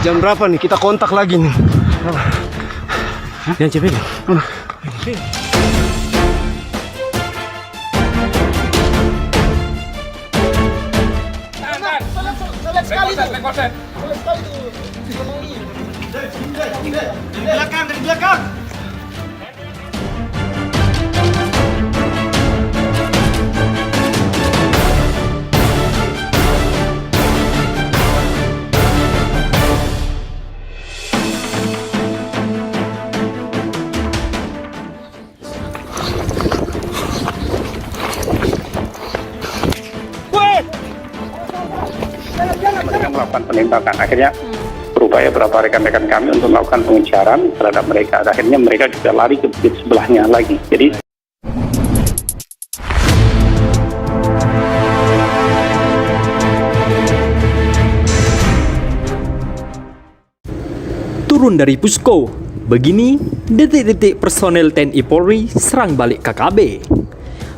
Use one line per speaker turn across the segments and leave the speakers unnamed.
Jam berapa nih? Kita kontak lagi nih.
Yang cepet.
Dari belakang.
Mereka melakukan penembakan. Akhirnya berupaya beberapa rekan-rekan kami untuk melakukan pengejaran terhadap mereka. Akhirnya mereka juga lari ke bukit sebelahnya lagi. Jadi
Turun dari Pusko. Begini detik-detik personel TNI Polri serang balik KKB.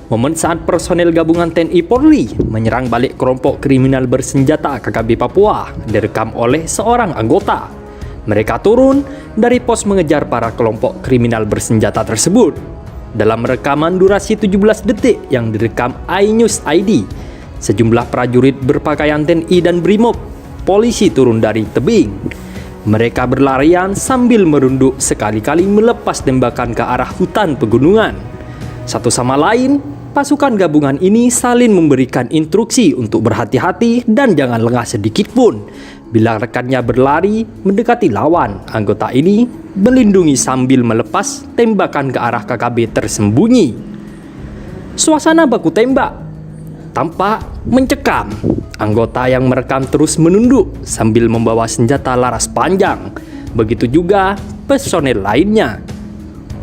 Momen saat personel gabungan TNI Polri menyerang balik kelompok kriminal bersenjata KKB Papua direkam oleh seorang anggota. Mereka turun dari pos mengejar para kelompok kriminal bersenjata tersebut. Dalam rekaman durasi 17 detik yang direkam iNews ID, sejumlah prajurit berpakaian TNI dan BRIMOB polisi turun dari tebing. Mereka berlarian sambil merunduk, sekali-kali melepas tembakan ke arah hutan pegunungan. Satu sama lain, pasukan gabungan ini saling memberikan instruksi untuk berhati-hati dan jangan lengah sedikit pun. Bila rekannya berlari mendekati lawan, anggota ini melindungi sambil melepas tembakan ke arah KKB tersembunyi. Suasana baku tembak tampak mencekam. Anggota yang merekam terus menunduk sambil membawa senjata laras panjang. Begitu juga personel lainnya.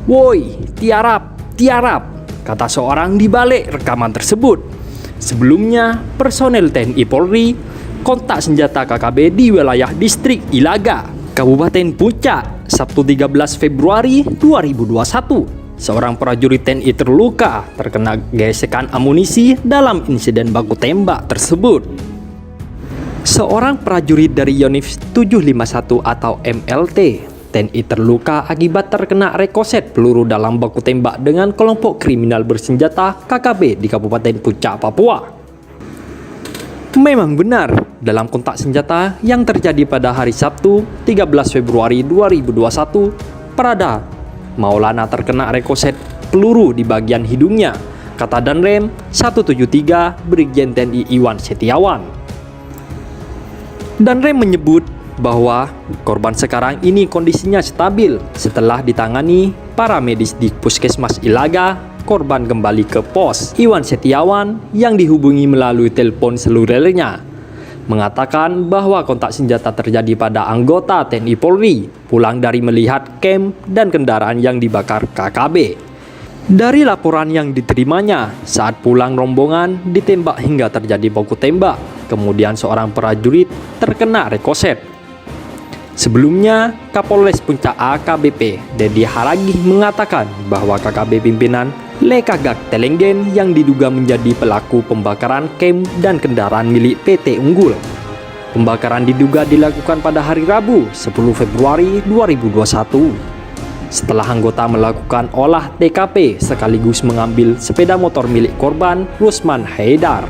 "Woi, tiarap, kata seorang di balik rekaman tersebut. Sebelumnya, personel TNI Polri kontak senjata KKB di wilayah distrik Ilaga, Kabupaten Puncak, Sabtu 13 Februari 2021. Seorang prajurit TNI terluka terkena gesekan amunisi dalam insiden baku tembak tersebut. Seorang prajurit dari Yonif 751 atau MLT TNI terluka akibat terkena rekoset peluru dalam baku tembak dengan kelompok kriminal bersenjata KKB di Kabupaten Puncak, Papua. Memang benar, dalam kontak senjata yang terjadi pada hari Sabtu 13 Februari 2021, Prada Maulana terkena rekoset peluru di bagian hidungnya, kata Danrem 173 Brigjen TNI Iwan Setiawan. Danrem menyebut bahwa korban sekarang ini kondisinya stabil. Setelah ditangani para medis di Puskesmas Ilaga, korban kembali ke pos. Iwan Setiawan yang dihubungi melalui telepon selulernya mengatakan bahwa kontak senjata terjadi pada anggota TNI Polri pulang dari melihat camp dan kendaraan yang dibakar KKB. Dari laporan yang diterimanya, saat pulang rombongan ditembak hingga terjadi baku tembak. Kemudian seorang prajurit terkena rekoset. Sebelumnya, Kapolres Puncak AKBP Dedi Haragih mengatakan bahwa KKB pimpinan Lekagak Telenggen yang diduga menjadi pelaku pembakaran camp dan kendaraan milik PT Unggul. Pembakaran diduga dilakukan pada hari Rabu 10 Februari 2021. Setelah anggota melakukan olah TKP sekaligus mengambil sepeda motor milik korban Rusman Haidar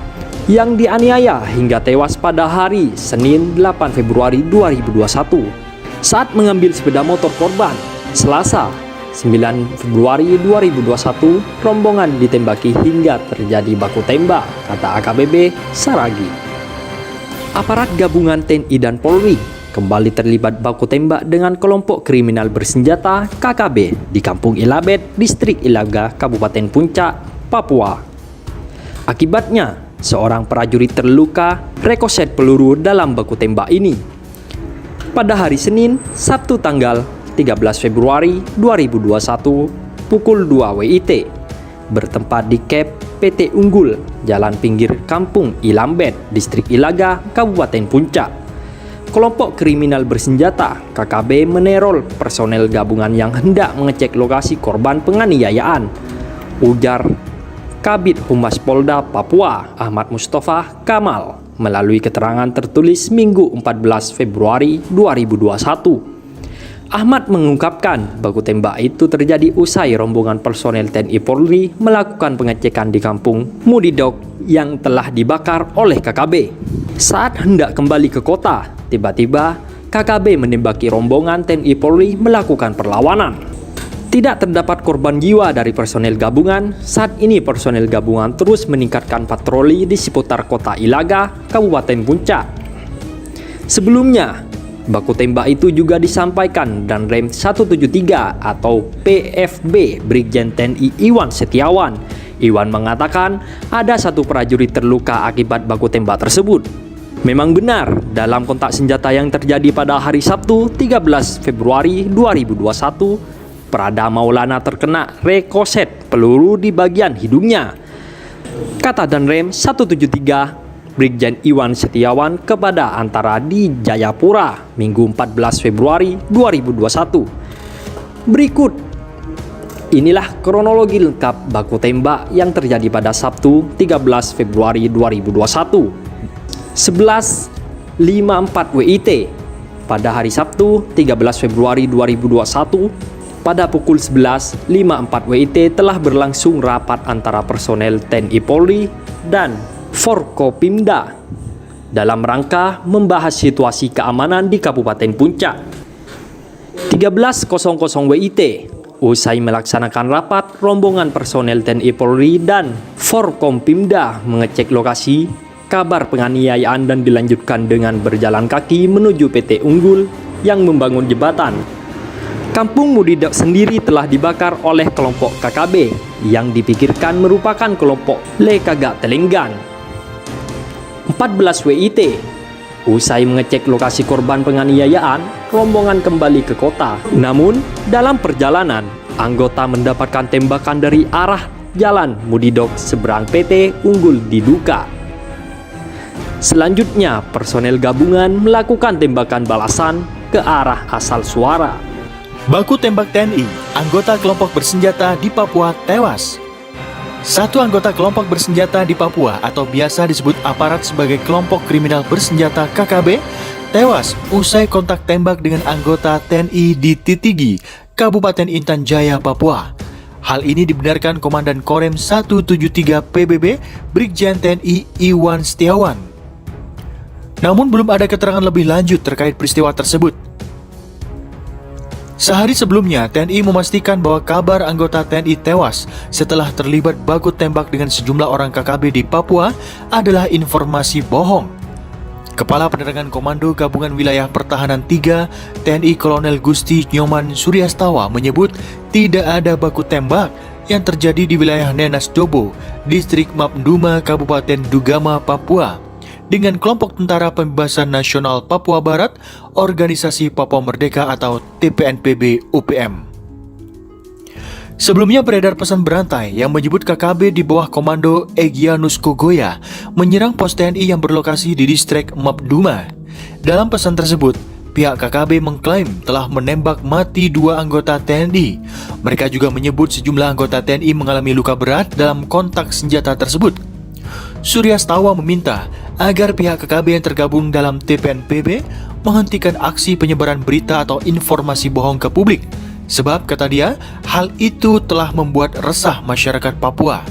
yang dianiaya hingga tewas pada hari Senin 8 Februari 2021. Saat mengambil sepeda motor korban, Selasa 9 Februari 2021, rombongan ditembaki hingga terjadi baku tembak, kata AKBP Saragi. Aparat gabungan TNI dan Polri kembali terlibat baku tembak dengan kelompok kriminal bersenjata KKB di Kampung Ilabet, Distrik Ilaga, Kabupaten Puncak, Papua. Akibatnya, seorang prajurit terluka rekoset peluru dalam baku tembak ini. Pada hari Senin, Sabtu tanggal 13 Februari 2021 pukul 2 WIT bertempat di KEP PT Unggul, Jalan Pinggir Kampung Ilambet, Distrik Ilaga, Kabupaten Puncak. Kelompok kriminal bersenjata KKB meneror personel gabungan yang hendak mengecek lokasi korban penganiayaan, ujar Kabid Humas Polda Papua Ahmad Mustafa Kamal melalui keterangan tertulis Minggu 14 Februari 2021. Ahmad mengungkapkan baku tembak itu terjadi usai rombongan personel TNI Polri melakukan pengecekan di kampung Mudidok yang telah dibakar oleh KKB. Saat hendak kembali ke kota, tiba-tiba KKB menembaki rombongan TNI Polri melakukan perlawanan. Tidak terdapat korban jiwa dari personel gabungan. Saat ini personel gabungan terus meningkatkan patroli di seputar kota Ilaga, Kabupaten Puncak. Sebelumnya, baku tembak itu juga disampaikan Danrem 173 atau PFB Brigjen TNI Iwan Setiawan. Iwan mengatakan ada satu prajurit terluka akibat baku tembak tersebut. Memang benar, dalam kontak senjata yang terjadi pada hari Sabtu 13 Februari 2021, Prada Maulana terkena rekoset peluru di bagian hidungnya. Kata Danrem 173 Brigjen Iwan Setiawan kepada Antara di Jayapura, Minggu 14 Februari 2021. Berikut, inilah kronologi lengkap baku tembak yang terjadi pada Sabtu 13 Februari 2021. 11.54 WIT pada hari Sabtu 13 Februari 2021 pada pukul 11.54 WIT telah berlangsung rapat antara personel TNI Polri dan Forkopimda dalam rangka membahas situasi keamanan di Kabupaten Puncak. 13.00 WIT usai melaksanakan rapat, rombongan personel TNI Polri dan Forkompimda mengecek lokasi. Kabar penganiayaan dan dilanjutkan dengan berjalan kaki menuju PT Unggul yang membangun jembatan. Kampung Mudidok sendiri telah dibakar oleh kelompok KKB yang dipikirkan merupakan kelompok Lekagak Telenggan. 14 WIT usai mengecek lokasi korban penganiayaan, rombongan kembali ke kota. Namun, dalam perjalanan, anggota mendapatkan tembakan dari arah jalan Mudidok seberang PT Unggul di Duka. Selanjutnya, personel gabungan melakukan tembakan balasan ke arah asal suara.
Baku tembak TNI, anggota kelompok bersenjata di Papua tewas. Satu anggota kelompok bersenjata di Papua atau biasa disebut aparat sebagai kelompok kriminal bersenjata KKB, tewas usai kontak tembak dengan anggota TNI di Titigi, Kabupaten Intan Jaya, Papua. Hal ini dibenarkan Komandan Korem 173 PBB, Brigjen TNI Iwan Setiawan. Namun belum ada keterangan lebih lanjut terkait peristiwa tersebut. Sehari sebelumnya, TNI memastikan bahwa kabar anggota TNI tewas setelah terlibat baku tembak dengan sejumlah orang KKB di Papua adalah informasi bohong. Kepala Penerangan Komando Gabungan Wilayah Pertahanan 3, TNI Kolonel Gusti Nyoman Suryastawa menyebut tidak ada baku tembak yang terjadi di wilayah Nenas Dobo, Distrik Mapnduma, Kabupaten Dugama, Papua, dengan kelompok Tentara Pembebasan Nasional Papua Barat, Organisasi Papua Merdeka atau TPNPB UPM. Sebelumnya beredar pesan berantai yang menyebut KKB di bawah komando Egyanus Kogoya menyerang pos TNI yang berlokasi di distrik Mapnduma. Dalam pesan tersebut, pihak KKB mengklaim telah menembak mati 2 anggota TNI. Mereka juga menyebut sejumlah anggota TNI mengalami luka berat dalam kontak senjata tersebut. Suryastawa meminta agar pihak KKB yang tergabung dalam TPNPB menghentikan aksi penyebaran berita atau informasi bohong ke publik. Sebab, kata dia, hal itu telah membuat resah masyarakat Papua.